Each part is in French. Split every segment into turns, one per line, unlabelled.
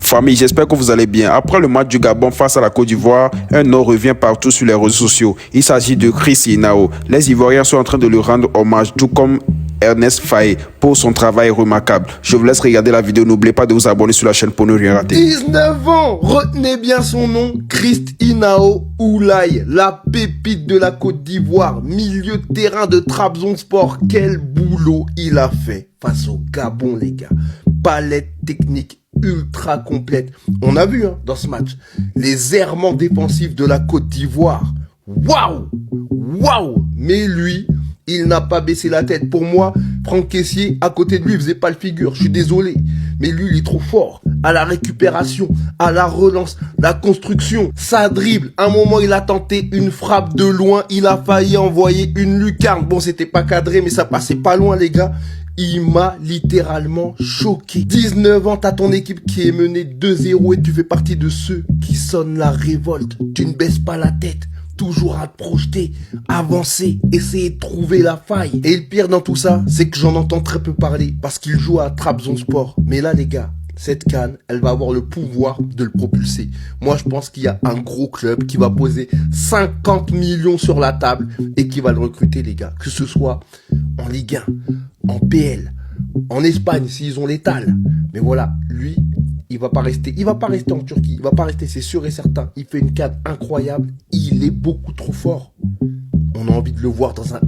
Famille, j'espère que vous allez bien. Après le match du Gabon face à la Côte d'Ivoire, un nom revient partout sur les réseaux sociaux. Il s'agit de Chris Inao. Les Ivoiriens sont en train de lui rendre hommage, tout comme Ernest Faye, pour son travail remarquable. Je vous laisse regarder la vidéo. N'oubliez pas de vous abonner sur la chaîne pour ne rien rater.
19 ans, retenez bien son nom, Chris Inao Oulaye, la pépite de la Côte d'Ivoire, milieu de terrain de Trabzonspor. Quel boulot il a fait face au Gabon, les gars. Palette technique ultra complète. On a vu dans ce match les errements défensifs de la Côte d'Ivoire. Waouh, waouh. Mais lui, il n'a pas baissé la tête. Pour moi, Franck Kessié, à côté de lui, il faisait pas le figure. Je suis désolé. Mais lui, il est trop fort. À la récupération, à la relance, la construction, ça dribble. À un moment, il a tenté une frappe de loin. Il a failli envoyer une lucarne. Bon, c'était pas cadré, mais ça passait pas loin, les gars. Il m'a littéralement choqué. 19 ans, t'as ton équipe qui est menée 2-0 et tu fais partie de ceux qui sonnent la révolte. Tu ne baisses pas la tête. Toujours à te projeter, avancer, essayer de trouver la faille. Et le pire dans tout ça, c'est que j'en entends très peu parler parce qu'il joue à Trabzonspor. Mais là, les gars, cette CAN, elle va avoir le pouvoir de le propulser. Moi, je pense qu'il y a un gros club qui va poser 50 millions sur la table et qui va le recruter, les gars. Que ce soit en Ligue 1, en PL, en Espagne, s'ils ont l'étal. Mais voilà, lui, il va pas rester en Turquie, il va pas rester, c'est sûr et certain. Il fait une CAN incroyable, il est beaucoup trop fort. On a envie de le voir dans un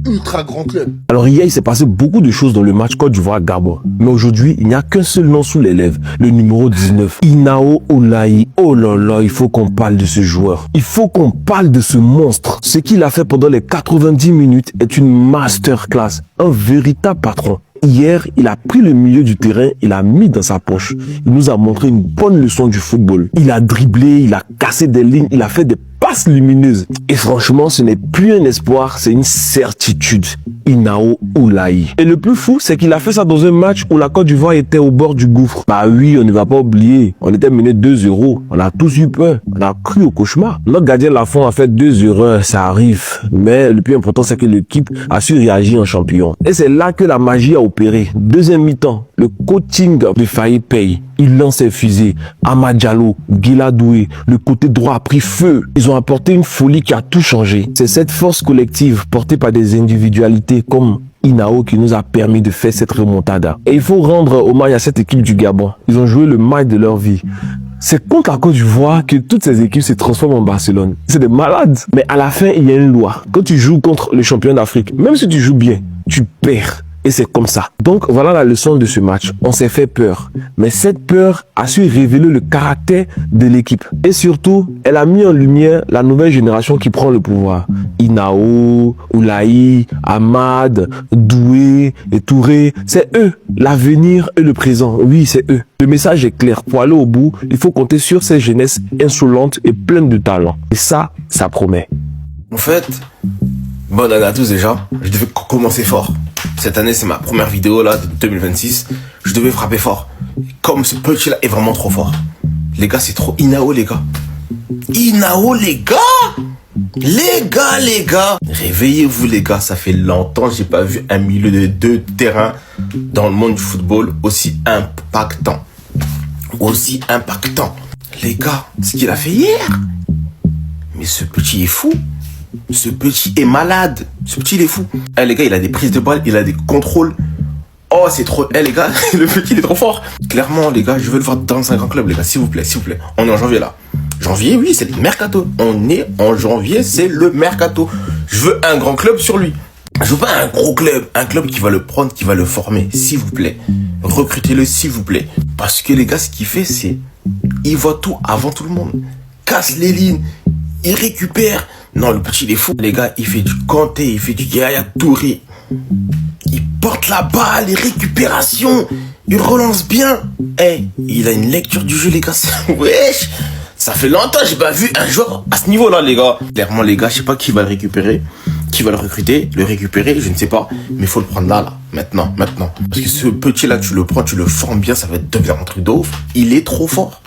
ultra grand club.
Alors hier, il s'est passé beaucoup de choses dans le match Côte d'Ivoire-Gabon. Mais aujourd'hui, il n'y a qu'un seul nom sous les lèvres, le numéro 19. Inao Oulaye. Oh là là, il faut qu'on parle de ce joueur. Il faut qu'on parle de ce monstre. Ce qu'il a fait pendant les 90 minutes est une masterclass. Un véritable patron. Hier, il a pris le milieu du terrain, il l'a mis dans sa poche. Il nous a montré une bonne leçon du football. Il a dribblé, il a cassé des lignes, il a fait des passes lumineuses. Et franchement, ce n'est plus un espoir, c'est une certitude. Inao Oulaye. Et le plus fou, c'est qu'il a fait ça dans un match où la Côte d'Ivoire était au bord du gouffre. Bah oui, on ne va pas oublier. On était mené 2-0. On a tous eu peur. On a cru au cauchemar. Notre gardien Lafont a fait 2 erreurs, ça arrive. Mais le plus important, c'est que l'équipe a su réagir en champion. Et c'est là que la magie a opéré. Deuxième mi-temps, le coaching de Faye paye. Il lance ses fusées. Amad Diallo, Guila Doué, le côté droit a pris feu. Ils ont apporté une folie qui a tout changé. C'est cette force collective portée par des individualités comme Inao qui nous a permis de faire cette remontada. Et il faut rendre hommage à cette équipe du Gabon. Ils ont joué le match de leur vie. C'est contre la Côte d'Ivoire que toutes ces équipes se transforment en Barcelone. C'est des malades. Mais à la fin, il y a une loi. Quand tu joues contre le champion d'Afrique, même si tu joues bien, tu perds. Et c'est comme ça. Donc voilà la leçon de ce match. On s'est fait peur. Mais cette peur a su révéler le caractère de l'équipe. Et surtout, elle a mis en lumière la nouvelle génération qui prend le pouvoir. Inao, Oulaye, Amad, Doué et Touré. C'est eux, l'avenir et le présent. Oui, c'est eux. Le message est clair. Pour aller au bout, il faut compter sur cette jeunesse insolente et pleine de talent. Et ça promet.
En fait, bonne année à tous déjà. Je devais commencer fort. Cette année, c'est ma première vidéo là de 2026. Je devais frapper fort. Comme ce petit là est vraiment trop fort. Les gars, c'est trop Inao, les gars. Inao, les gars. Les gars. Réveillez-vous, les gars. Ça fait longtemps que j'ai pas vu un milieu de 2 terrains dans le monde du football aussi impactant. Aussi impactant. Les gars, ce qu'il a fait hier. Mais ce petit est fou. Ce petit est malade. Ce petit, il est fou. Eh, les gars, il a des prises de balles, il a des contrôles. Oh, c'est trop... Eh, les gars, le petit, il est trop fort. Clairement, les gars, je veux le voir dans un grand club, les gars, s'il vous plaît, s'il vous plaît. On est en janvier, là. Janvier, oui, c'est le mercato. On est en janvier, c'est le mercato. Je veux un grand club sur lui. Je veux pas un gros club. Un club qui va le prendre, qui va le former, s'il vous plaît. Recrutez-le, s'il vous plaît. Parce que, les gars, ce qu'il fait, c'est... Il voit tout avant tout le monde. Casse les lignes. Il récupère... Non, le petit, il est fou. Les gars, il fait du Kanté, il fait du Yaya Touré. Il porte la balle, les récupérations. Il relance bien. Eh, il a une lecture du jeu, les gars. Wesh. Ça fait longtemps que j'ai pas vu un joueur à ce niveau-là, les gars. Clairement, les gars, je sais pas qui va le récupérer. Qui va le recruter, le récupérer, je ne sais pas. Mais il faut le prendre là. Maintenant. Parce que ce petit-là, tu le prends, tu le formes bien, ça va devenir un truc de ouf. Il est trop fort.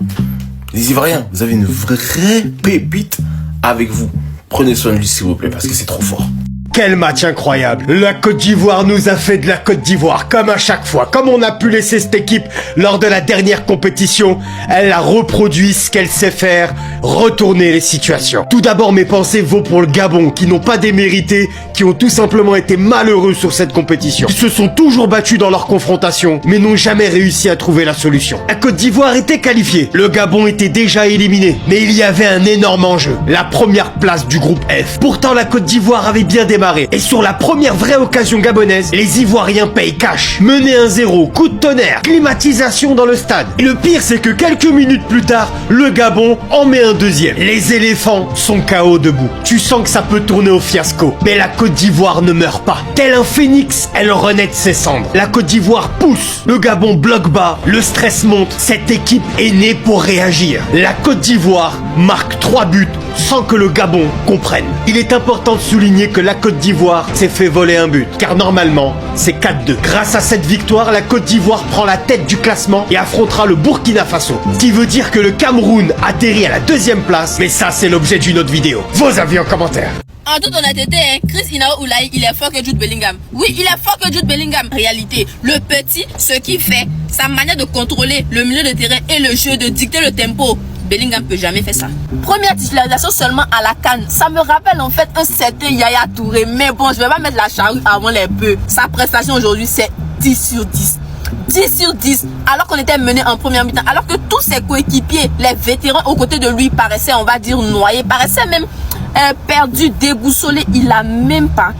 Les Ivoiriens, vous avez une vraie pépite avec vous. Prenez soin de lui, s'il vous plaît, parce que c'est trop fort.
Quel match incroyable. La Côte d'Ivoire nous a fait de la Côte d'Ivoire, comme à chaque fois. Comme on a pu laisser cette équipe lors de la dernière compétition, elle a reproduit ce qu'elle sait faire, retourner les situations. Tout d'abord, mes pensées vont pour le Gabon, qui n'ont pas démérité, qui ont tout simplement été malheureux sur cette compétition. Ils se sont toujours battus dans leur confrontation, mais n'ont jamais réussi à trouver la solution. La Côte d'Ivoire était qualifiée, le Gabon était déjà éliminé, mais il y avait un énorme enjeu, la première place du groupe F. Pourtant, la Côte d'Ivoire avait bien démarré, et sur la première vraie occasion gabonaise, les Ivoiriens payent cash. Mené 1-0, coup de tonnerre, climatisation dans le stade. Et le pire, c'est que quelques minutes plus tard, le Gabon en met un deuxième. Les éléphants sont KO debout. Tu sens que ça peut tourner au fiasco. Mais la Côte d'Ivoire ne meurt pas. Tel un phénix, elle renaît de ses cendres. La Côte d'Ivoire pousse. Le Gabon bloque bas. Le stress monte. Cette équipe est née pour réagir. La Côte d'Ivoire marque 3 buts sans que le Gabon comprenne. Il est important de souligner que la Côte d'Ivoire s'est fait voler un but, car normalement, c'est 4-2. Grâce à cette victoire, la Côte d'Ivoire prend la tête du classement et affrontera le Burkina Faso. Ce qui veut dire que le Cameroun atterrit à la 2e place, mais ça, c'est l'objet d'une autre vidéo. Vos avis en commentaire.
En toute honnêteté, Chris Inao Oulaye, il est fort que Jude Bellingham. Oui, il est fort que Jude Bellingham. En réalité, le petit, ce qu'il fait, sa manière de contrôler le milieu de terrain et le jeu, de dicter le tempo, Bellingham peut jamais faire ça. Première titularisation seulement à la CAN. Ça me rappelle en fait un certain Yaya Touré. Mais bon, je vais pas mettre la charrue avant les bœufs. Sa prestation aujourd'hui, c'est 10 sur 10. 10 sur 10, alors qu'on était mené en première mi-temps, alors que tous ses coéquipiers, les vétérans aux côtés de lui paraissaient, on va dire, noyés, paraissaient même perdus, déboussolés. Il a même pas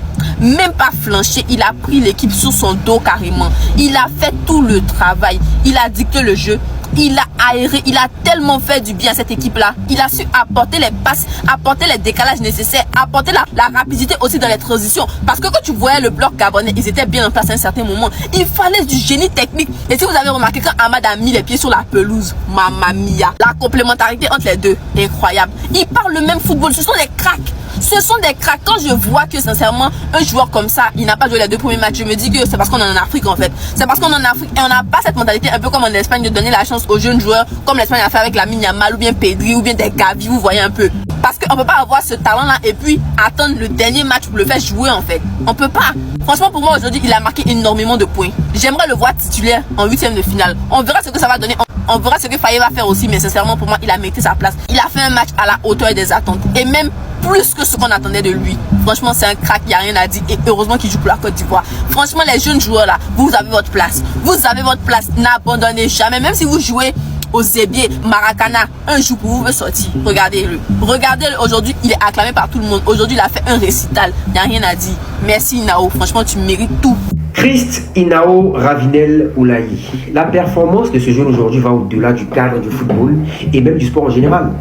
flanché, il a pris l'équipe sur son dos carrément. Il a fait tout le travail, il a dicté le jeu, il a aéré, il a tellement fait du bien à cette équipe-là. Il a su apporter les passes, apporter les décalages nécessaires, apporter la rapidité aussi dans les transitions. Parce que quand tu voyais le bloc gabonais, ils étaient bien en place à un certain moment. Il fallait du génie technique. Et si vous avez remarqué, quand Ahmad a mis les pieds sur la pelouse, mamma mia, la complémentarité entre les deux, incroyable. Ils parlent le même football, ce sont des cracks. Ce sont des cracks. Quand je vois que sincèrement un joueur comme ça, il n'a pas joué les 2 premiers matchs, je me dis que c'est parce qu'on est en Afrique en fait. C'est parce qu'on est en Afrique et on n'a pas cette mentalité un peu comme en Espagne de donner la chance aux jeunes joueurs, comme l'Espagne a fait avec Lamine Yamal ou bien Pedri ou bien des Gavi, vous voyez un peu. Parce qu'on peut pas avoir ce talent là et puis attendre le dernier match pour le faire jouer en fait. On peut pas. Franchement pour moi aujourd'hui il a marqué énormément de points. J'aimerais le voir titulaire en 8e de finale. On verra ce que ça va donner. On verra ce que Faye va faire aussi, mais sincèrement pour moi il a mérité sa place. Il a fait un match à la hauteur des attentes et même plus que ce qu'on attendait de lui. Franchement c'est un crack, il n'y a rien à dire et heureusement qu'il joue pour la Côte d'Ivoire. Franchement les jeunes joueurs là, vous avez votre place. Vous avez votre place, n'abandonnez jamais. Même si vous jouez au Zébier, Maracana, un jour pour vous veut sortir. Regardez-le. Regardez-le aujourd'hui, il est acclamé par tout le monde. Aujourd'hui il a fait un récital, il n'y a rien à dire. Merci Inao, franchement tu mérites tout.
Christ Inao Ravinel Oulaye. La performance de ce jeune aujourd'hui va au-delà du cadre du football et même du sport en général.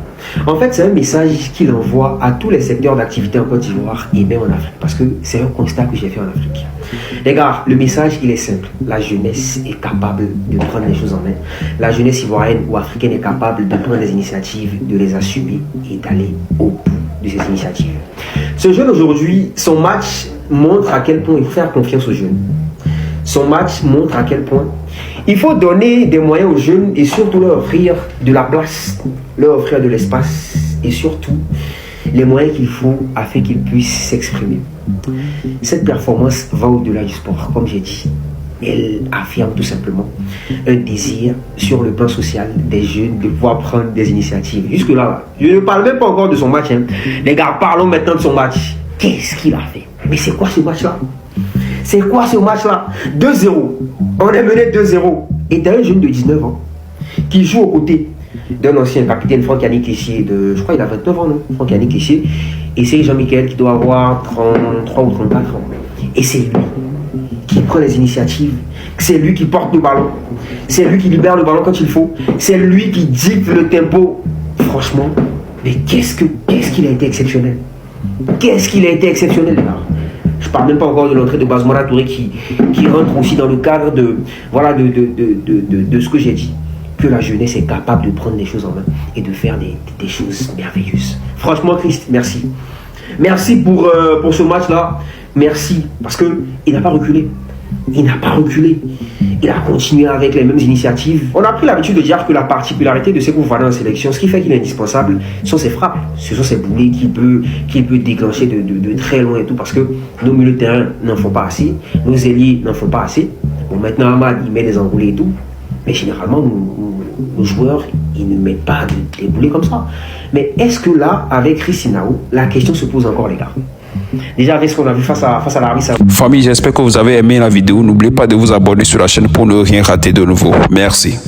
En fait, c'est un message qu'il envoie à tous les secteurs d'activité en Côte d'Ivoire et même en Afrique. Parce que c'est un constat que j'ai fait en Afrique. Les gars, le message, il est simple. La jeunesse est capable de prendre les choses en main. La jeunesse ivoirienne ou africaine est capable de prendre des initiatives, de les assumer et d'aller au bout de ces initiatives. Ce jeune aujourd'hui, son match montre à quel point il faut faire confiance aux jeunes. Son match montre à quel point il faut donner des moyens aux jeunes et surtout leur offrir de la place, leur offrir de l'espace et surtout les moyens qu'il faut afin qu'ils puissent s'exprimer. Cette performance va au-delà du sport, comme j'ai dit. Elle affirme tout simplement un désir sur le plan social des jeunes de pouvoir prendre des initiatives. Jusque-là, je ne parle même pas encore de son match. Les gars, parlons maintenant de son match. Qu'est-ce qu'il a fait? Mais c'est quoi ce match-là? C'est quoi ce match-là? 2-0. On est mené 2-0. Et t'as un jeune de 19 ans qui joue aux côtés d'un ancien capitaine, Franck Yannick Clichy, je crois qu'il a 29 ans, non? Franck Yannick Clichy. Et c'est Jean-Michel qui doit avoir 33 ou 34 ans. Et c'est lui qui prend les initiatives. C'est lui qui porte le ballon. C'est lui qui libère le ballon quand il faut. C'est lui qui dicte le tempo. Franchement, mais qu'est-ce qu'il a été exceptionnel. Qu'est-ce qu'il a été exceptionnel, les gars. Je ne parle même pas encore de l'entrée de Basmara Touré qui rentre aussi dans le cadre de ce que j'ai dit. Que la jeunesse est capable de prendre les choses en main et de faire des choses merveilleuses. Franchement, Christ, merci. Merci pour ce match-là. Merci, parce qu'il n'a pas reculé. il n'a pas reculé. Il a continué avec les mêmes initiatives. On a pris l'habitude de dire que la particularité de ces Fofana en sélection, ce qui fait qu'il est indispensable, sont ses frappes. Ce sont ses boulets qu'il peut déclencher de très loin et tout, parce que nos milieux de terrain n'en font pas assez, nos ailiers n'en font pas assez. Bon, maintenant Amad, il met des enroulés et tout, mais généralement, nos joueurs, ils ne mettent pas des boulets comme ça. Mais est-ce que là, avec Chris Inao, la question se pose encore, les gars? Déjà avec ce qu'on a vu face à l'Arabie Saoudite.
Famille, j'espère que vous avez aimé la vidéo. N'oubliez pas de vous abonner sur la chaîne pour ne rien rater de nouveau. Merci.